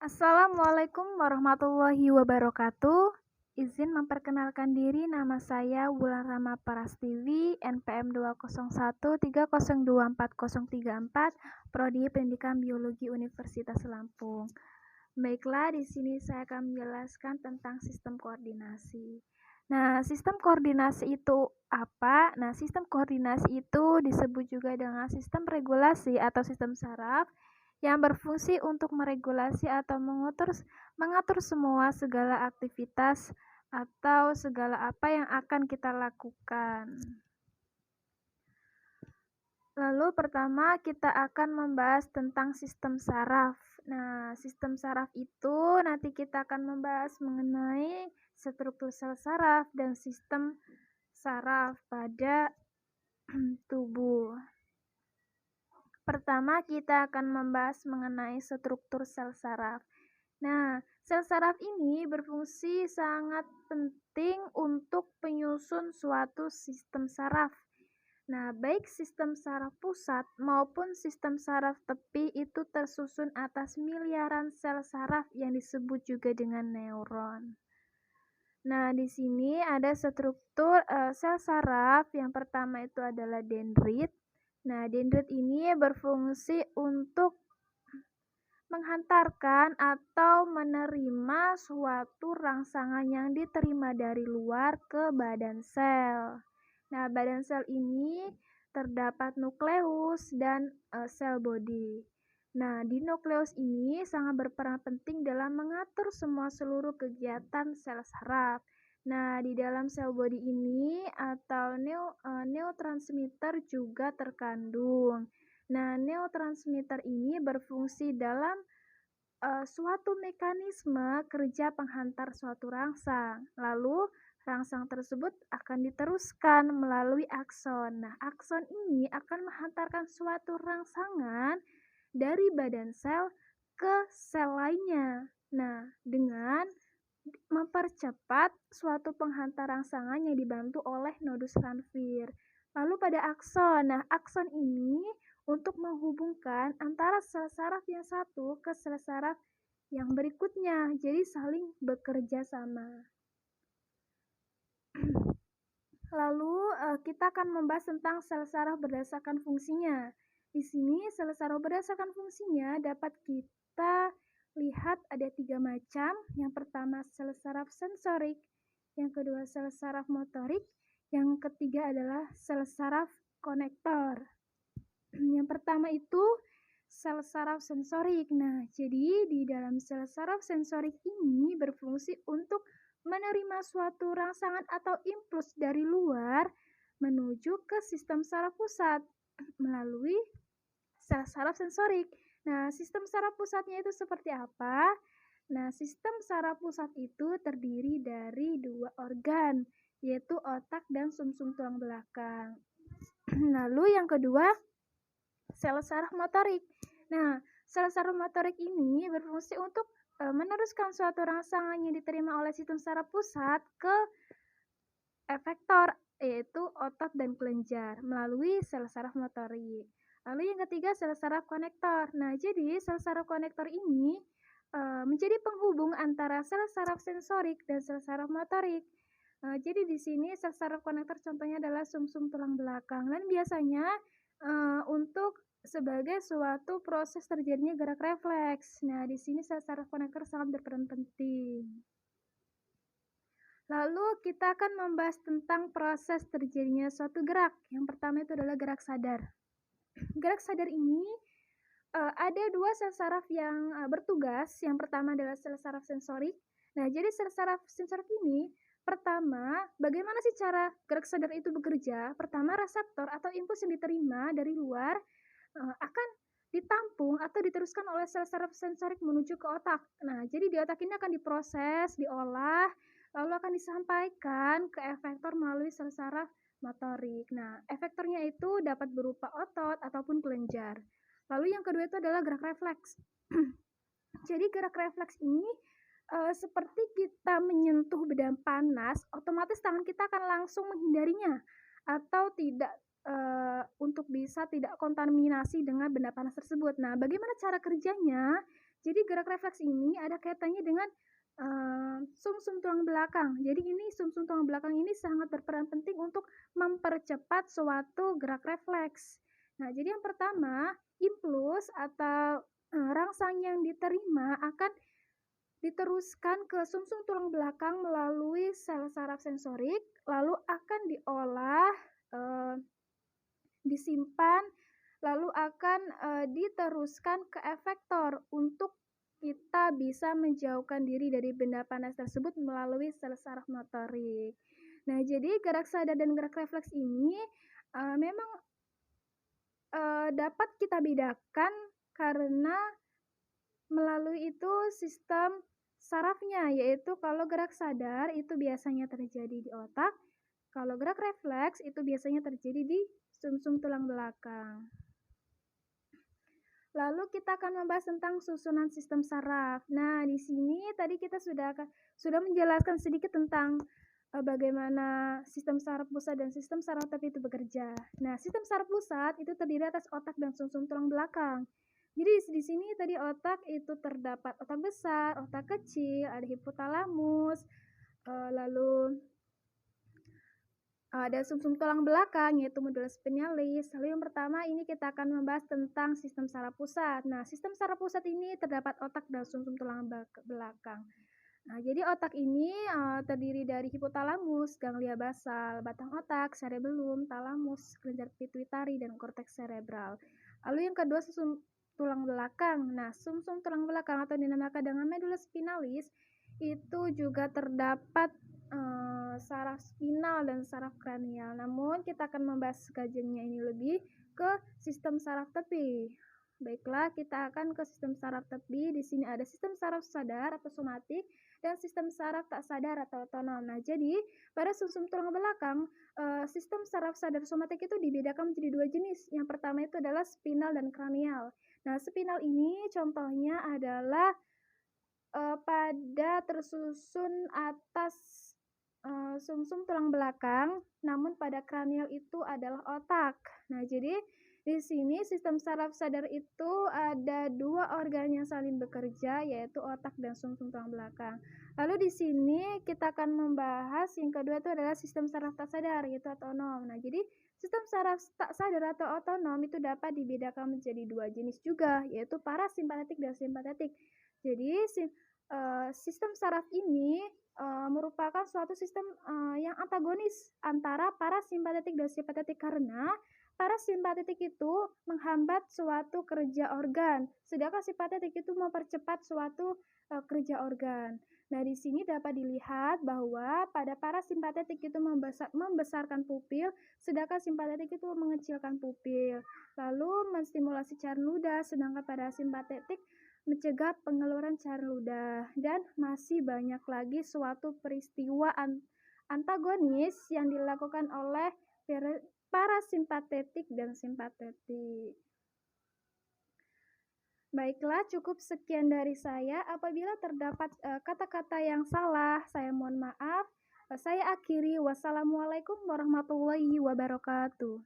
Assalamualaikum warahmatullahi wabarakatuh. Izin memperkenalkan diri, nama saya Wulan Rama Prastiwi, NPM 20130240034, Prodi Pendidikan Biologi Universitas Lampung. Baiklah, di sini saya akan menjelaskan tentang sistem koordinasi. Nah, sistem koordinasi itu apa? Nah, sistem koordinasi itu disebut juga dengan sistem regulasi atau sistem saraf yang berfungsi untuk meregulasi atau mengatur semua segala aktivitas atau segala apa yang akan kita lakukan. Lalu pertama kita akan membahas tentang sistem saraf. Nah, sistem saraf itu nanti kita akan membahas mengenai struktur sel saraf dan sistem saraf pada tubuh. Pertama, kita akan membahas mengenai struktur sel saraf. Nah, sel saraf ini berfungsi sangat penting untuk penyusun suatu sistem saraf. Nah, baik sistem saraf pusat maupun sistem saraf tepi itu tersusun atas miliaran sel saraf yang disebut juga dengan neuron. Nah, di sini ada struktur sel saraf. Yang pertama itu adalah dendrit. Nah, dendrit ini berfungsi untuk menghantarkan atau menerima suatu rangsangan yang diterima dari luar ke badan sel. Nah, badan sel ini terdapat nukleus dan sel bodi. Nah, di nukleus ini sangat berperan penting dalam mengatur seluruh kegiatan sel saraf. Nah, di dalam sel bodi ini atau neurotransmitter juga terkandung. Nah, neurotransmitter ini berfungsi dalam suatu mekanisme kerja penghantar suatu rangsang. Lalu, rangsang tersebut akan diteruskan melalui akson. Nah, akson ini akan menghantarkan suatu rangsangan dari badan sel ke sel lainnya. Nah, dengan mempercepat suatu penghantar rangsangan yang dibantu oleh nodus Ranvier. Lalu pada akson. Nah, akson ini untuk menghubungkan antara sel saraf yang satu ke sel saraf yang berikutnya. Jadi saling bekerja sama. Lalu kita akan membahas tentang sel saraf berdasarkan fungsinya. Di sini sel saraf berdasarkan fungsinya dapat kita lihat ada 3 macam. Yang pertama sel saraf sensorik, yang kedua sel saraf motorik, yang ketiga adalah sel saraf konektor. Yang pertama itu sel saraf sensorik. Nah, jadi di dalam sel saraf sensorik ini berfungsi untuk menerima suatu rangsangan atau impuls dari luar menuju ke sistem saraf pusat melalui sel saraf sensorik. Nah, sistem saraf pusatnya itu seperti apa? Nah, sistem saraf pusat itu terdiri dari 2 organ, yaitu otak dan sumsum tulang belakang. Lalu yang kedua, sel saraf motorik. Nah, sel saraf motorik ini berfungsi untuk meneruskan suatu rangsangan yang diterima oleh sistem saraf pusat ke efektor, yaitu otot dan kelenjar melalui sel saraf motorik. Lalu yang ketiga sel saraf konektor. Nah, jadi sel saraf konektor ini menjadi penghubung antara sel saraf sensorik dan sel saraf motorik. Jadi di sini sel saraf konektor contohnya adalah sumsum tulang belakang dan biasanya untuk sebagai suatu proses terjadinya gerak refleks. Nah, di sini sel saraf konektor sangat berperan penting. Lalu kita akan membahas tentang proses terjadinya suatu gerak. Yang pertama itu adalah gerak sadar. Gerak sadar ini ada 2 sel saraf yang bertugas. Yang pertama adalah sel saraf sensorik. Nah, jadi sel saraf sensorik ini pertama, bagaimana sih cara gerak sadar itu bekerja? Pertama, reseptor atau impuls yang diterima dari luar akan ditampung atau diteruskan oleh sel saraf sensorik menuju ke otak. Nah, jadi di otak ini akan diproses, diolah, lalu akan disampaikan ke efektor melalui sel saraf motorik. Nah, efektornya itu dapat berupa otot ataupun kelenjar. Lalu yang kedua itu adalah gerak refleks. Jadi gerak refleks ini seperti kita menyentuh benda panas, otomatis tangan kita akan langsung menghindarinya atau tidak untuk bisa tidak kontaminasi dengan benda panas tersebut. Nah, bagaimana cara kerjanya? Jadi gerak refleks ini ada kaitannya dengan sumsum tulang belakang. Jadi ini sumsum tulang belakang ini sangat berperan penting untuk mempercepat suatu gerak refleks. Nah, jadi yang pertama, impuls atau rangsang yang diterima akan diteruskan ke sumsum tulang belakang melalui sel saraf sensorik, lalu akan diolah, eee, disimpan, lalu akan, diteruskan ke efektor untuk kita bisa menjauhkan diri dari benda panas tersebut melalui sel saraf motorik. Nah, jadi gerak sadar dan gerak refleks ini, memang, dapat kita bedakan karena melalui itu sistem sarafnya, yaitu kalau gerak sadar itu biasanya terjadi di otak, kalau gerak refleks itu biasanya terjadi di sumsum tulang belakang. Lalu kita akan membahas tentang susunan sistem saraf. Nah, di sini tadi kita sudah menjelaskan sedikit tentang bagaimana sistem saraf pusat dan sistem saraf tepi itu bekerja. Nah, sistem saraf pusat itu terdiri atas otak dan sumsum tulang belakang. Jadi di sini tadi otak itu terdapat otak besar, otak kecil, ada hipotalamus, lalu ada sumsum tulang belakang yaitu medulus spinalis. Lalu yang pertama ini kita akan membahas tentang sistem saraf pusat. Nah, sistem saraf pusat ini terdapat otak dan sumsum tulang belakang. Nah, jadi otak ini terdiri dari hipotalamus, ganglia basal, batang otak, cerebellum, talamus, kelenjar pituitari, dan korteks cerebral. Lalu yang kedua sumsum tulang belakang. Nah, sumsum tulang belakang atau dinamakan dengan medulus spinalis itu juga terdapat saraf spinal dan saraf kranial. Namun kita akan membahas kajiannya ini lebih ke sistem saraf tepi. Baiklah, kita akan ke sistem saraf tepi. Di sini ada sistem saraf sadar atau somatik dan sistem saraf tak sadar atau otonom. Nah, jadi pada sumsum tulang belakang, sistem saraf sadar somatik itu dibedakan menjadi dua jenis. Yang pertama itu adalah spinal dan kranial. Nah, spinal ini contohnya adalah pada tersusun atas sumsum tulang belakang, namun pada kranial itu adalah otak. Nah, jadi di sini sistem saraf sadar itu ada dua organ yang saling bekerja, yaitu otak dan sumsum tulang belakang. Lalu di sini kita akan membahas yang kedua itu adalah sistem saraf tak sadar, yaitu otonom. Nah, jadi sistem saraf tak sadar atau otonom itu dapat dibedakan menjadi dua jenis juga, yaitu parasimpatetik dan simpatetik. Jadi sistem saraf ini merupakan suatu sistem yang antagonis antara parasimpatetik dan simpatetik karena parasimpatetik itu menghambat suatu kerja organ, sedangkan simpatetik itu mempercepat suatu kerja organ. Nah, di sini dapat dilihat bahwa pada parasimpatetik itu membesarkan pupil, sedangkan simpatetik itu mengecilkan pupil. Lalu menstimulasi cairan ludah, sedangkan pada simpatetik mencegah pengeluaran cairan ludah, dan masih banyak lagi suatu peristiwa antagonis yang dilakukan oleh parasimpatetik dan simpatetik. Baiklah, cukup sekian dari saya. Apabila terdapat kata-kata yang salah, saya mohon maaf. Saya akhiri. Wassalamualaikum warahmatullahi wabarakatuh.